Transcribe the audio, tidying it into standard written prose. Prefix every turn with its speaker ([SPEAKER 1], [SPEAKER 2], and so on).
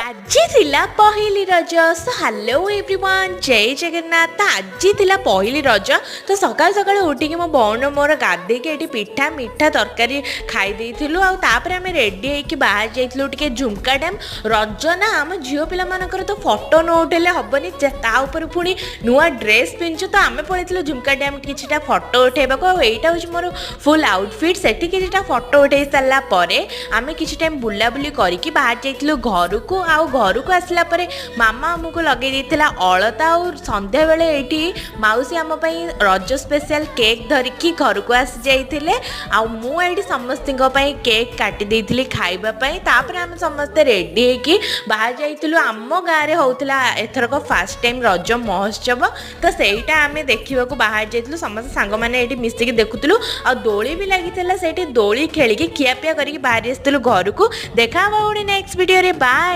[SPEAKER 1] ଆଜି ଥିଲା ପହିଲି ରଜ। ସୋ ହ୍ୟାଲୋ ଏଭ୍ରିୱାନ୍, ଜୟ ଜଗନ୍ନାଥ। ତ ଆଜି ଥିଲା ପହିଲି ରଜ। ତ ସକାଳୁ ସକାଳୁ ଉଠିକି ମୋ ଭଉଣୀ ମୋର ଗାଧେଇକି ଏଠି ପିଠା ମିଠା ତରକାରୀ ଖାଇ ଦେଇଥିଲୁ। ଆଉ ତାପରେ ଆମେ ରେଡ଼ି ହେଇକି ବାହାରି ଯାଇଥିଲୁ ଟିକେ ଝୁମକା ଡ୍ୟାମ୍। ରଜ ନା, ଆମ ଝିଅ ପିଲାମାନଙ୍କର ତ ଫଟୋ ନ ଉଠେଇଲେ ହେବନି। ତା ଉପରେ ପୁଣି ନୂଆ ଡ୍ରେସ୍ ପିନ୍ଧଛୁ। ତ ଆମେ ପଳେଇଥିଲୁ ଝୁମକା ଡ୍ୟାମ୍ କିଛିଟା ଫଟୋ ଉଠେଇବାକୁ। ଆଉ ଏଇଟା ହେଉଛି ମୋର ଫୁଲ୍ ଆଉଟଫିଟ୍। ସେଠି କିଛିଟା ଫଟୋ ଉଠେଇ ସାରିଲା ପରେ ଆମେ କିଛି ଟାଇମ୍ ବୁଲାବୁଲି କରିକି ବାହାରି ଯାଇଥିଲୁ ଘରକୁ। ଆଉ ଘରକୁ ଆସିଲା ପରେ ମାମା ଆମକୁ ଲଗେଇ ଦେଇଥିଲା ଅଳତା। ଆଉ ସନ୍ଧ୍ୟାବେଳେ ଏଇଠି ମାଉସୀ ଆମ ପାଇଁ ରଜ ସ୍ପେଶାଲ କେକ୍ ଧରିକି ଘରକୁ ଆସି ଯାଇଥିଲେ। ଆଉ ମୁଁ ଏଇଠି ସମସ୍ତଙ୍କ ପାଇଁ କେକ୍ କାଟି ଦେଇଥିଲି ଖାଇବା ପାଇଁ। ତାପରେ ଆମେ ସମସ୍ତେ ରେଡ଼ି ହେଇକି ବାହାରି ଯାଇଥିଲୁ। ଆମ ଗାଁରେ ହେଉଥିଲା ଏଥରକ ଫାର୍ଷ୍ଟ ଟାଇମ୍ ରଜ ମହୋତ୍ସବ। ତ ସେଇଟା ଆମେ ଦେଖିବାକୁ ବାହାରି ଯାଇଥିଲୁ। ସମସ୍ତେ ସାଙ୍ଗମାନେ ଏଇଠି ମିଶିକି ଦେଖୁଥିଲୁ। ଆଉ ଦୋଳି ବି ଲାଗିଥିଲା ସେଇଠି। ଦୋଳି ଖେଳିକି ଖିଆପିଆ କରିକି ବାହାରି ଆସିଥିଲୁ ଘରକୁ। ଦେଖା ହବ ଗୋଟେ ନେକ୍ସଟ ଭିଡ଼ିଓରେ। ବାଏ।